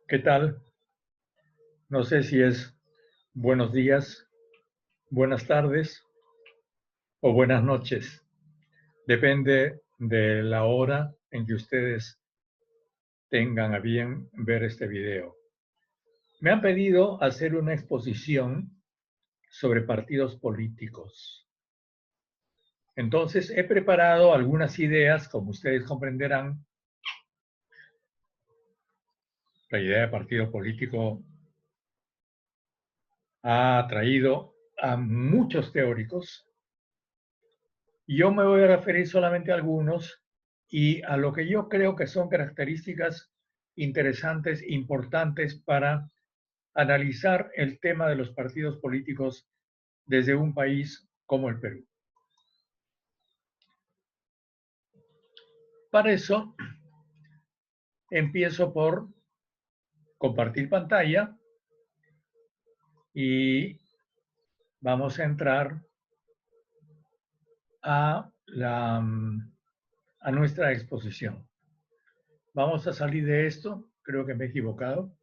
¿Qué tal? No sé si es buenos días, buenas tardes o buenas noches. Depende de la hora en que ustedes tengan a bien ver este video. Me han pedido hacer una exposición sobre partidos políticos. Entonces, he preparado algunas ideas, como ustedes comprenderán. La idea de partido político ha atraído a muchos teóricos. Yo me voy a referir solamente a algunos y a lo que yo creo que son características interesantes, importantes para analizar el tema de los partidos políticos desde un país como el Perú. Para eso, empiezo por compartir pantalla y vamos a entrar a nuestra exposición. Vamos a salir de esto, creo que me he equivocado.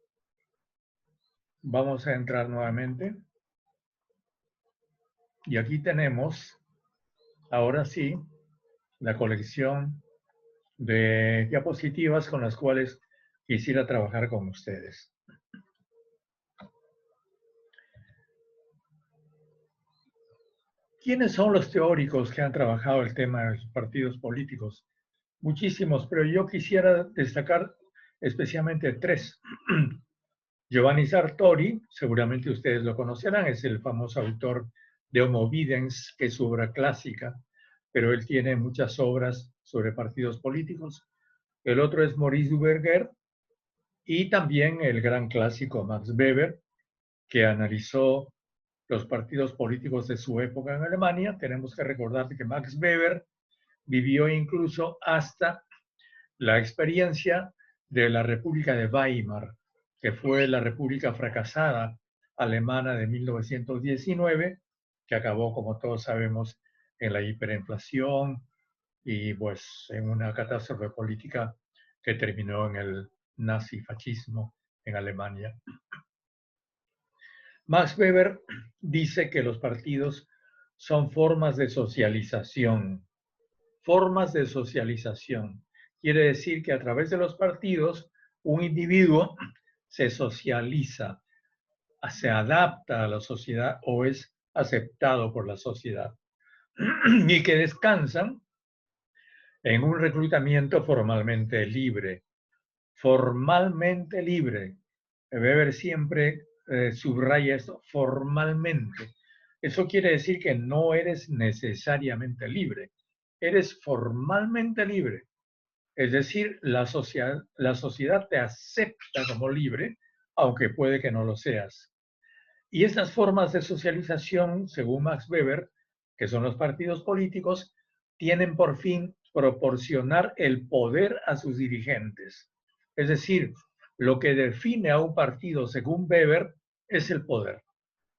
Vamos a entrar nuevamente. Y aquí tenemos, ahora sí, la colección de diapositivas con las cuales quisiera trabajar con ustedes. ¿Quiénes son los teóricos que han trabajado el tema de los partidos políticos? Muchísimos, pero yo quisiera destacar especialmente tres. Giovanni Sartori, seguramente ustedes lo conocerán, es el famoso autor de Homo Videns, que es su obra clásica, pero él tiene muchas obras sobre partidos políticos. El otro es Maurice Duverger y también el gran clásico Max Weber, que analizó los partidos políticos de su época en Alemania. Tenemos que recordar que Max Weber vivió incluso hasta la experiencia de la República de Weimar, que fue la república fracasada alemana de 1919, que acabó, como todos sabemos, en la hiperinflación y pues en una catástrofe política que terminó en el nazifascismo en Alemania. Max Weber dice que los partidos son formas de socialización. Formas de socialización. Quiere decir que a través de los partidos un individuo se socializa, se adapta a la sociedad o es aceptado por la sociedad y que descansan en un reclutamiento formalmente libre. Formalmente libre. Weber siempre subraya esto, formalmente. Eso quiere decir que no eres necesariamente libre, eres formalmente libre. Es decir, la sociedad te acepta como libre, aunque puede que no lo seas. Y estas formas de socialización, según Max Weber, que son los partidos políticos, tienen por fin proporcionar el poder a sus dirigentes. Es decir, lo que define a un partido, según Weber, es el poder.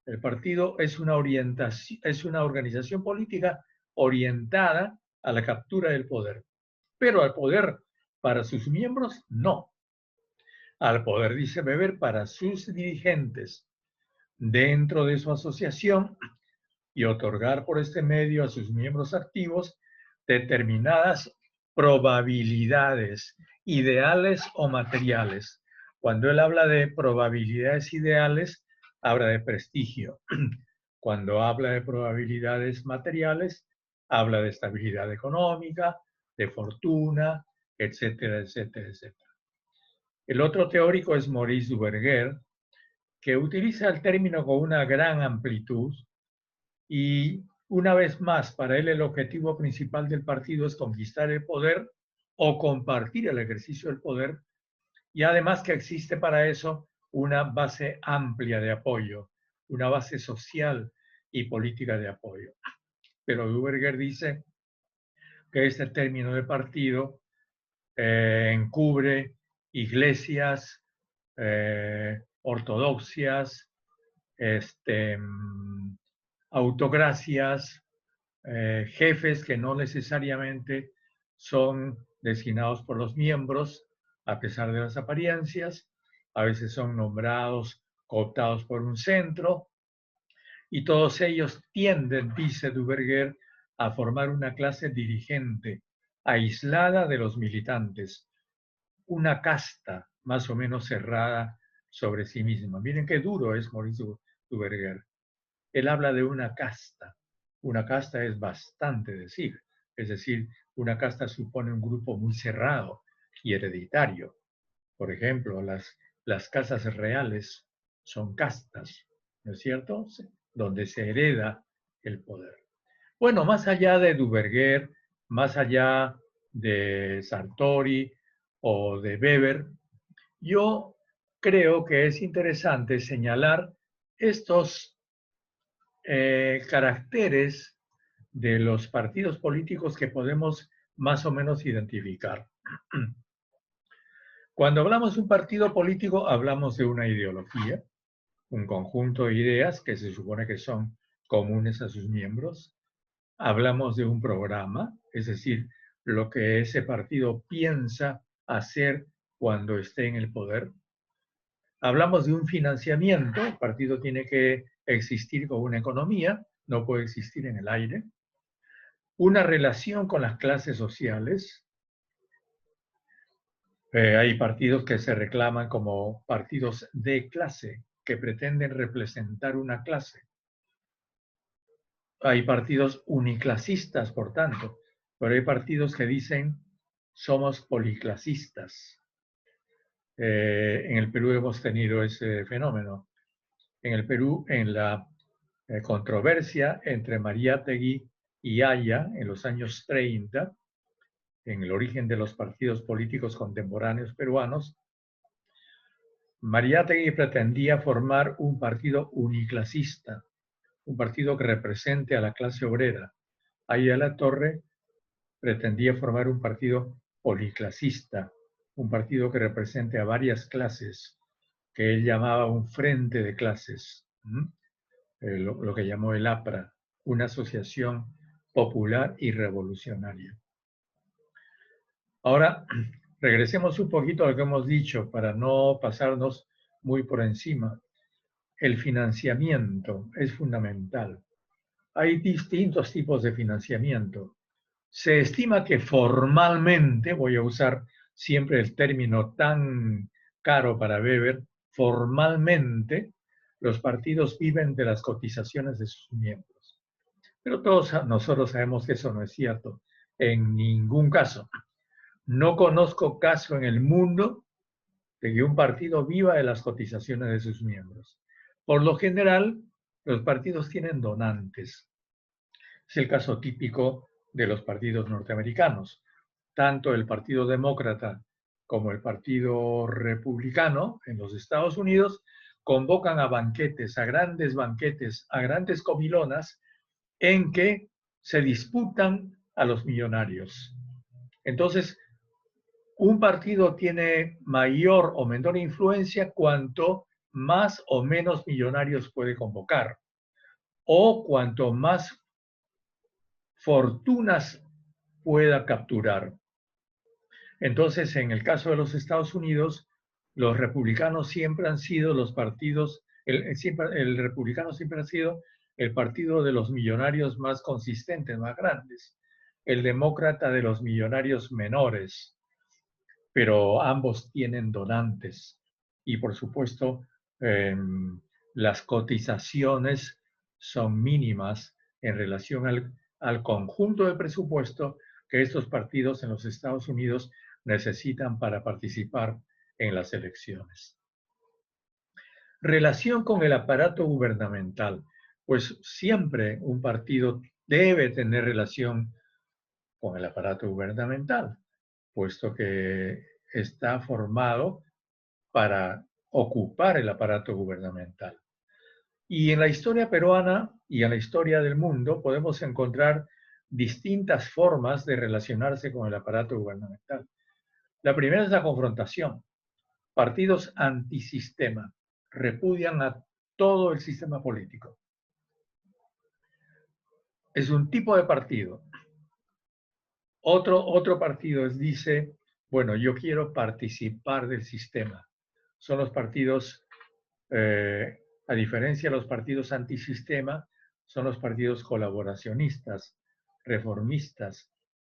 El partido es una organización política orientada a la captura del poder. Pero al poder para sus miembros, no. Al poder, dice Weber, para sus dirigentes dentro de su asociación y otorgar por este medio a sus miembros activos determinadas probabilidades, ideales o materiales. Cuando él habla de probabilidades ideales, habla de prestigio. Cuando habla de probabilidades materiales, habla de estabilidad económica, de fortuna, etcétera, etcétera, etcétera. El otro teórico es Maurice Duverger, que utiliza el término con una gran amplitud y una vez más, para él el objetivo principal del partido es conquistar el poder o compartir el ejercicio del poder y además que existe para eso una base amplia de apoyo, una base social y política de apoyo. Pero Duverger dice que este término de partido encubre iglesias, ortodoxias, autocracias, jefes que no necesariamente son designados por los miembros, a pesar de las apariencias, a veces son nombrados, cooptados por un centro, y todos ellos tienden, dice Duverger, a formar una clase dirigente, aislada de los militantes, una casta más o menos cerrada sobre sí misma. Miren qué duro es Maurice Duverger. Él habla de una casta. Una casta es bastante decir. Es decir, una casta supone un grupo muy cerrado y hereditario. Por ejemplo, las casas reales son castas, ¿no es cierto? Donde se hereda el poder. Bueno, más allá de Duverger, más allá de Sartori o de Weber, yo creo que es interesante señalar estos caracteres de los partidos políticos que podemos más o menos identificar. Cuando hablamos de un partido político, hablamos de una ideología, un conjunto de ideas que se supone que son comunes a sus miembros. Hablamos de un programa, es decir, lo que ese partido piensa hacer cuando esté en el poder. Hablamos de un financiamiento, el partido tiene que existir con una economía, no puede existir en el aire. Una relación con las clases sociales. Hay partidos que se reclaman como partidos de clase, que pretenden representar una clase. Hay partidos uniclasistas, por tanto, pero hay partidos que dicen somos policlasistas. En el Perú hemos tenido ese fenómeno. En el Perú, en la controversia entre Mariátegui y Haya en los años 30, en el origen de los partidos políticos contemporáneos peruanos, Mariátegui pretendía formar un partido uniclasista, un partido que represente a la clase obrera. Haya La Torre pretendía formar un partido policlasista, un partido que represente a varias clases, que él llamaba un frente de clases, lo que llamó el APRA, una asociación popular y revolucionaria. Ahora, regresemos un poquito a lo que hemos dicho para no pasarnos muy por encima. El financiamiento es fundamental. Hay distintos tipos de financiamiento. Se estima que formalmente, voy a usar siempre el término tan caro para Weber, formalmente los partidos viven de las cotizaciones de sus miembros. Pero todos nosotros sabemos que eso no es cierto en ningún caso. No conozco caso en el mundo de que un partido viva de las cotizaciones de sus miembros. Por lo general, los partidos tienen donantes. Es el caso típico de los partidos norteamericanos. Tanto el Partido Demócrata como el Partido Republicano en los Estados Unidos convocan a banquetes, a grandes comilonas en que se disputan a los millonarios. Entonces, un partido tiene mayor o menor influencia cuanto más o menos millonarios puede convocar o cuanto más fortunas pueda capturar. Entonces, en el caso de los Estados Unidos, los republicanos siempre han sido los partidos, el republicano siempre ha sido el partido de los millonarios más consistentes, más grandes, el demócrata de los millonarios menores, pero ambos tienen donantes y por supuesto las cotizaciones son mínimas en relación al conjunto de presupuesto que estos partidos en los Estados Unidos necesitan para participar en las elecciones. Relación con el aparato gubernamental. Pues siempre un partido debe tener relación con el aparato gubernamental, puesto que está formado para ocupar el aparato gubernamental. Y en la historia peruana y en la historia del mundo podemos encontrar distintas formas de relacionarse con el aparato gubernamental. La primera es la confrontación. Partidos antisistema repudian a todo el sistema político. Es un tipo de partido. Otro partido dice, bueno, yo quiero participar del sistema. son los partidos, a diferencia de los partidos antisistema, son los partidos colaboracionistas, reformistas,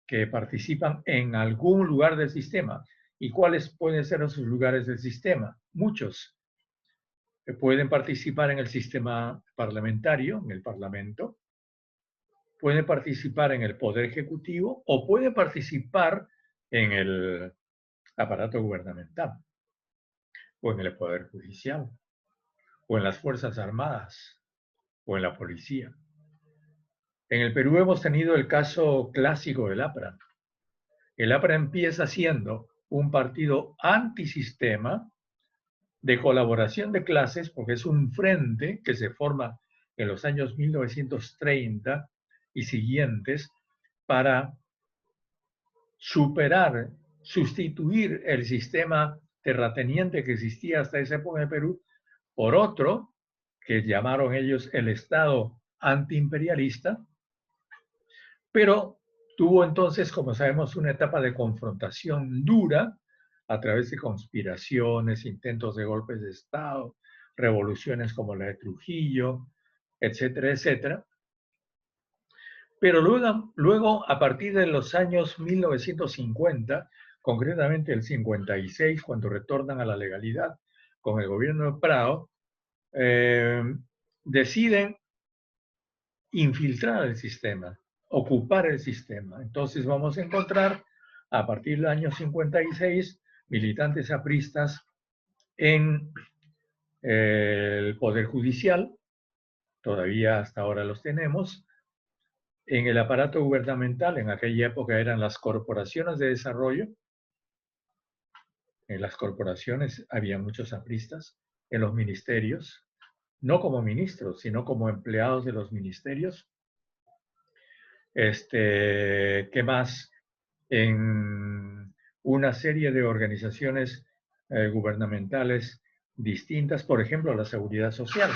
que participan en algún lugar del sistema. ¿Y cuáles pueden ser esos lugares del sistema? Muchos. Pueden participar en el sistema parlamentario, en el Parlamento, pueden participar en el Poder Ejecutivo o pueden participar en el aparato gubernamental o en el Poder Judicial o en las Fuerzas Armadas o en la policía. En el Perú hemos tenido el caso clásico del APRA. El APRA empieza siendo un partido antisistema de colaboración de clases, porque es un frente que se forma en los años 1930 y siguientes para superar, sustituir el sistema terrateniente que existía hasta esa época en Perú por otro que llamaron ellos el Estado antiimperialista, pero tuvo entonces, como sabemos, una etapa de confrontación dura a través de conspiraciones, intentos de golpes de Estado, revoluciones como la de Trujillo, etcétera, etcétera. Pero luego, a partir de los años 1950, concretamente el 56, cuando retornan a la legalidad con el gobierno de Prado, deciden infiltrar el sistema, ocupar el sistema. Entonces vamos a encontrar, a partir del año 56, militantes apristas en el Poder Judicial, todavía hasta ahora los tenemos, en el aparato gubernamental, en aquella época eran las corporaciones de desarrollo, en las corporaciones había muchos apristas, en los ministerios, no como ministros, sino como empleados de los ministerios. ¿Qué más? En una serie de organizaciones gubernamentales distintas, por ejemplo, la Seguridad Social.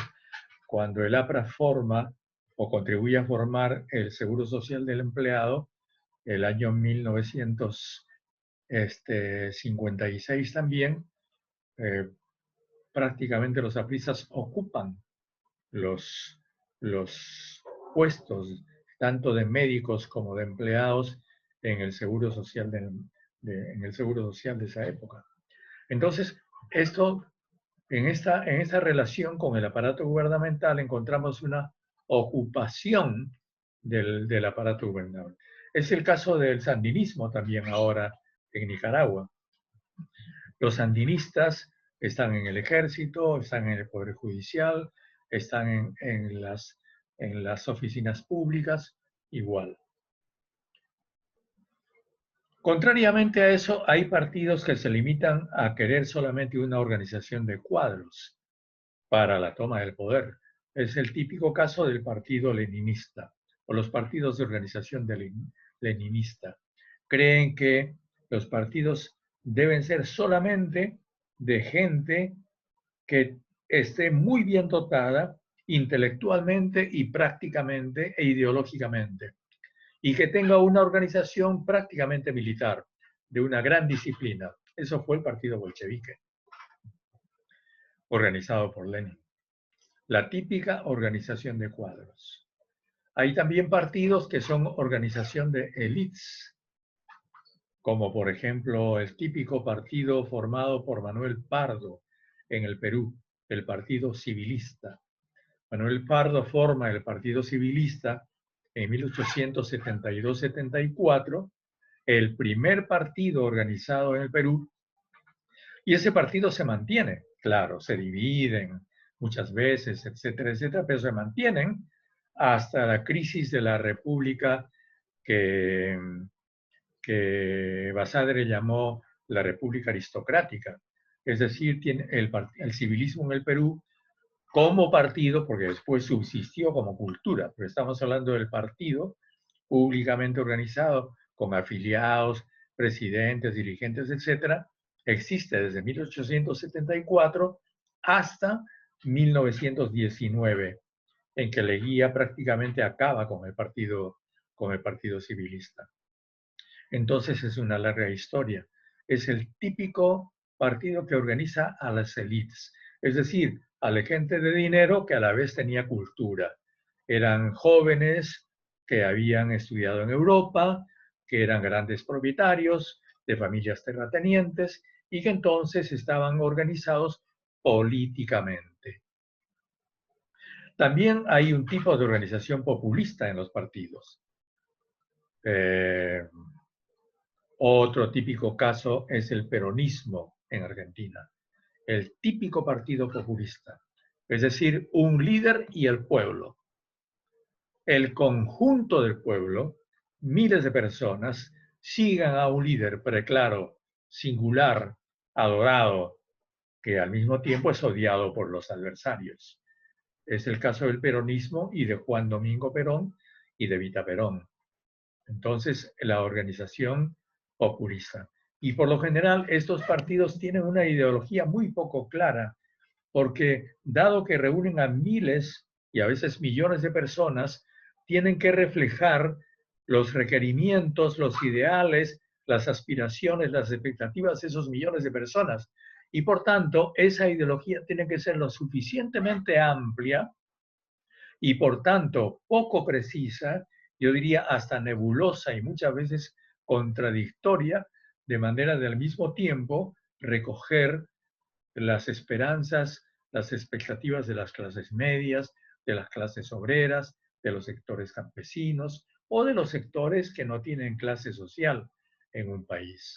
Cuando el APRA forma o contribuye a formar el Seguro Social del Empleado, el año 1956 también, prácticamente los apristas ocupan los puestos tanto de médicos como de empleados en el Seguro Social en el Seguro Social de esa época. Entonces, en esta relación con el aparato gubernamental encontramos una ocupación del aparato gubernamental. Es el caso del sandinismo también ahora en Nicaragua. Los sandinistas están en el ejército, están en el Poder Judicial, están en las oficinas públicas, igual. Contrariamente a eso, hay partidos que se limitan a querer solamente una organización de cuadros para la toma del poder. Es el típico caso del partido leninista o los partidos de organización leninista. Creen que los partidos deben ser solamente de gente que esté muy bien dotada intelectualmente y prácticamente e ideológicamente, y que tenga una organización prácticamente militar, de una gran disciplina. Eso fue el partido bolchevique, organizado por Lenin. La típica organización de cuadros. Hay también partidos que son organización de élites, como por ejemplo el típico partido formado por Manuel Pardo en el Perú, el Partido Civilista. Manuel Pardo forma el Partido Civilista en 1872-74, el primer partido organizado en el Perú, y ese partido se mantiene. Claro, se dividen muchas veces, etcétera, etcétera, pero se mantienen hasta la crisis de la República que Basadre llamó la República Aristocrática. Es decir, tiene el civilismo en el Perú como partido, porque después subsistió como cultura, pero estamos hablando del partido públicamente organizado, con afiliados, presidentes, dirigentes, etcétera, existe desde 1874 hasta 1919, en que Leguía prácticamente acaba con el partido civilista. Entonces es una larga historia. Es el típico partido que organiza a las élites, es decir, a la gente de dinero que a la vez tenía cultura. Eran jóvenes que habían estudiado en Europa, que eran grandes propietarios de familias terratenientes y que entonces estaban organizados políticamente. También hay un tipo de organización populista en los partidos. Otro típico caso es el peronismo en Argentina, el típico partido populista, es decir, un líder y el pueblo. El conjunto del pueblo, miles de personas, sigan a un líder preclaro, singular, adorado, que al mismo tiempo es odiado por los adversarios. Es el caso del peronismo y de Juan Domingo Perón y de Evita Perón. Entonces, la organización populista. Y por lo general, estos partidos tienen una ideología muy poco clara, porque dado que reúnen a miles y a veces millones de personas, tienen que reflejar los requerimientos, los ideales, las aspiraciones, las expectativas de esos millones de personas. Y por tanto, esa ideología tiene que ser lo suficientemente amplia y por tanto poco precisa, yo diría hasta nebulosa y muchas veces contradictoria, de manera de al mismo tiempo recoger las esperanzas, las expectativas de las clases medias, de las clases obreras, de los sectores campesinos o de los sectores que no tienen clase social en un país.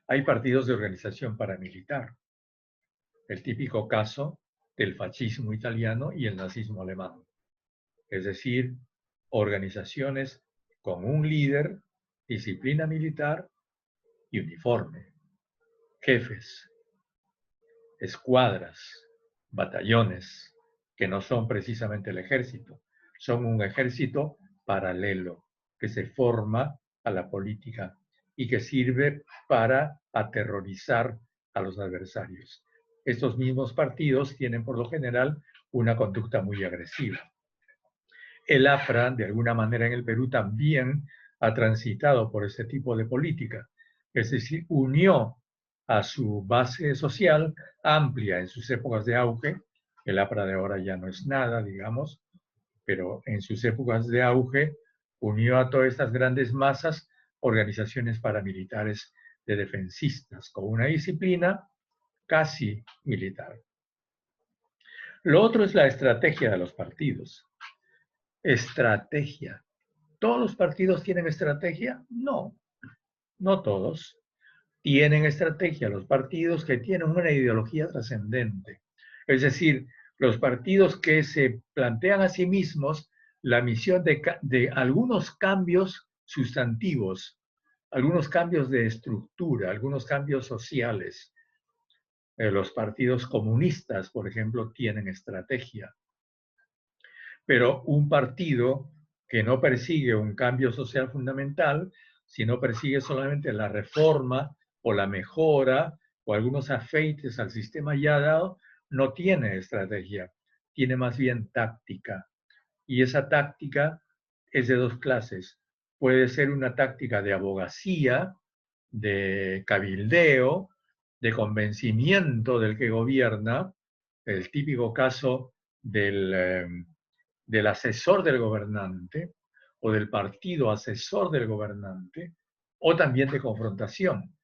Hay partidos de organización paramilitar, el típico caso del fascismo italiano y el nazismo alemán. Es decir, organizaciones con un líder, disciplina militar y uniforme, jefes, escuadras, batallones, que no son precisamente el ejército, son un ejército paralelo que se forma a la política y que sirve para aterrorizar a los adversarios. Estos mismos partidos tienen por lo general una conducta muy agresiva. El APRA, de alguna manera en el Perú, también ha transitado por ese tipo de política. Es decir, unió a su base social amplia en sus épocas de auge. El APRA de ahora ya no es nada, digamos, pero en sus épocas de auge unió a todas estas grandes masas organizaciones paramilitares de defensistas con una disciplina casi militar. Lo otro es la estrategia de los partidos. Estrategia. ¿Todos los partidos tienen estrategia? No, no todos. Tienen estrategia los partidos que tienen una ideología trascendente. Es decir, los partidos que se plantean a sí mismos la misión de algunos cambios sustantivos, algunos cambios de estructura, algunos cambios sociales. Los partidos comunistas, por ejemplo, tienen estrategia. Pero un partido que no persigue un cambio social fundamental, sino persigue solamente la reforma o la mejora o algunos afeites al sistema ya dado, no tiene estrategia, tiene más bien táctica. Y esa táctica es de dos clases. Puede ser una táctica de abogacía, de cabildeo, de convencimiento del que gobierna, el típico caso del asesor del gobernante o del partido asesor del gobernante, o también de confrontación.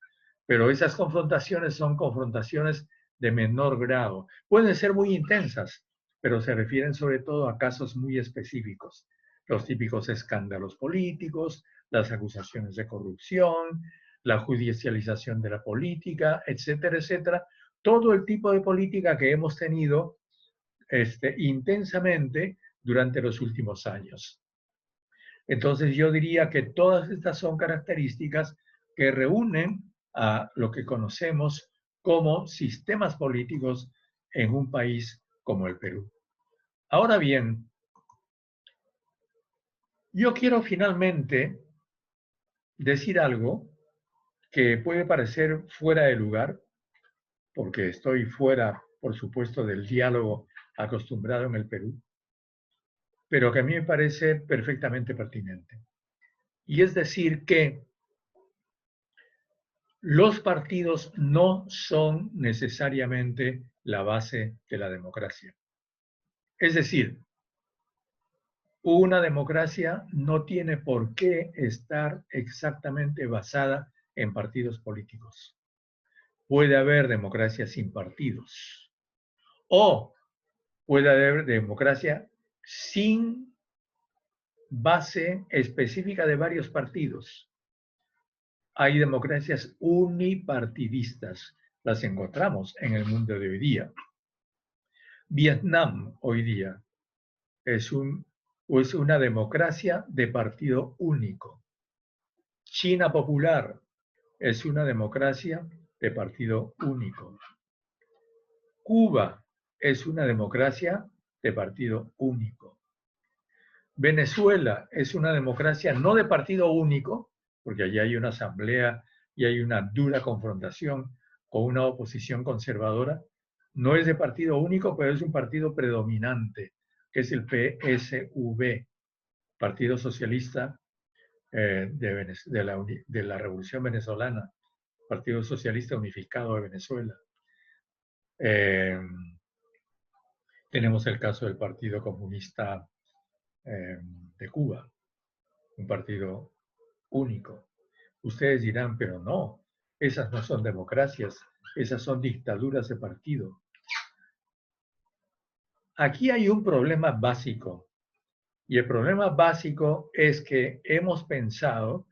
Pero esas confrontaciones son confrontaciones de menor grado. Pueden ser muy intensas, pero se refieren sobre todo a casos muy específicos. Los típicos escándalos políticos, las acusaciones de corrupción, la judicialización de la política, etcétera, etcétera. Todo el tipo de política que hemos tenido intensamente durante los últimos años. Entonces yo diría que todas estas son características que reúnen a lo que conocemos como sistemas políticos en un país como el Perú. Ahora bien, yo quiero finalmente decir algo que puede parecer fuera de lugar, porque estoy fuera, por supuesto, del diálogo acostumbrado en el Perú, pero que a mí me parece perfectamente pertinente. Y es decir que Los partidos no son necesariamente la base de la democracia. Es decir, una democracia no tiene por qué estar exactamente basada en partidos políticos. Puede haber democracia sin partidos o puede haber democracia sin base específica de varios partidos. Hay democracias unipartidistas, las encontramos en el mundo de hoy día. Vietnam hoy día es una democracia de partido único. China Popular es una democracia de partido único. Cuba es una democracia de partido único. Venezuela es una democracia no de partido único, porque allí hay una asamblea y hay una dura confrontación con una oposición conservadora. No es de partido único, pero es un partido predominante, que es el PSV, Partido Socialista de la Revolución Venezolana, Partido Socialista Unificado de Venezuela. Tenemos el caso del Partido Comunista de Cuba, un partido único. Ustedes dirán, pero no, esas no son democracias, esas son dictaduras de partido. Aquí hay un problema básico, y el problema básico es que hemos pensado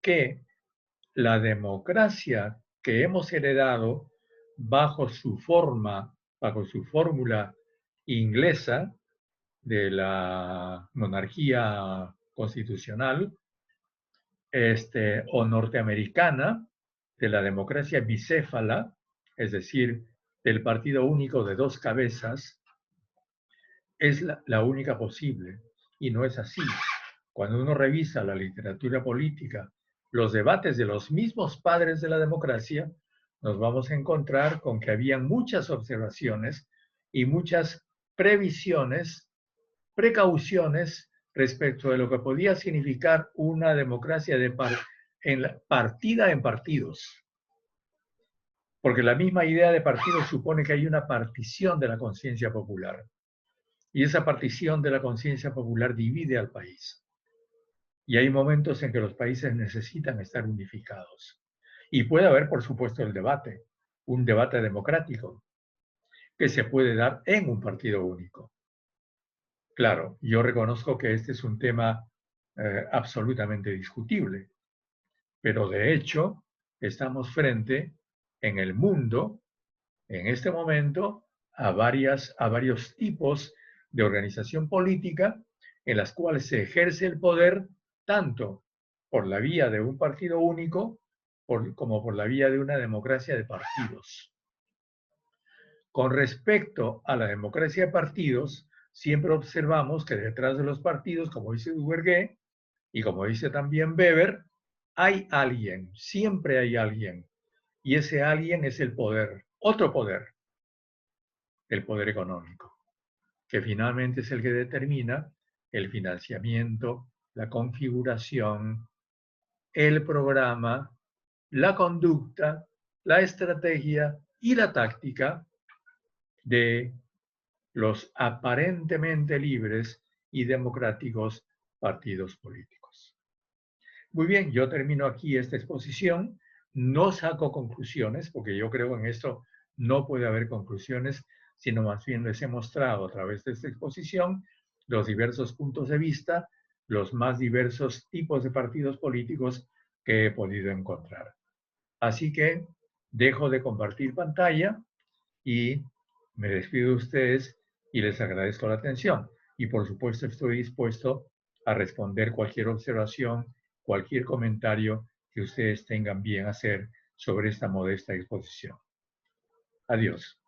que la democracia que hemos heredado bajo su forma, bajo su fórmula inglesa de la monarquía constitucional, o norteamericana, de la democracia bicéfala, es decir, del partido único de dos cabezas, es la única posible. Y no es así. Cuando uno revisa la literatura política, los debates de los mismos padres de la democracia, nos vamos a encontrar con que había muchas observaciones y muchas previsiones, precauciones respecto de lo que podía significar una democracia partida en partidos. Porque la misma idea de partido supone que hay una partición de la conciencia popular. Y esa partición de la conciencia popular divide al país. Y hay momentos en que los países necesitan estar unificados. Y puede haber, por supuesto, el debate, un debate democrático, que se puede dar en un partido único. Claro, yo reconozco que este es un tema absolutamente discutible, pero de hecho estamos frente en el mundo, en este momento, a varios tipos de organización política en las cuales se ejerce el poder tanto por la vía de un partido único como por la vía de una democracia de partidos. Con respecto a la democracia de partidos, siempre observamos que detrás de los partidos, como dice Duvergé y como dice también Weber, hay alguien, siempre hay alguien, y ese alguien es el poder, otro poder, el poder económico, que finalmente es el que determina el financiamiento, la configuración, el programa, la conducta, la estrategia y la táctica de los aparentemente libres y democráticos partidos políticos. Muy bien, yo termino aquí esta exposición. No saco conclusiones, porque yo creo en esto no puede haber conclusiones, sino más bien les he mostrado a través de esta exposición los diversos puntos de vista, los más diversos tipos de partidos políticos que he podido encontrar. Así que dejo de compartir pantalla y me despido de ustedes y les agradezco la atención. Y por supuesto estoy dispuesto a responder cualquier observación, cualquier comentario que ustedes tengan bien hacer sobre esta modesta exposición. Adiós.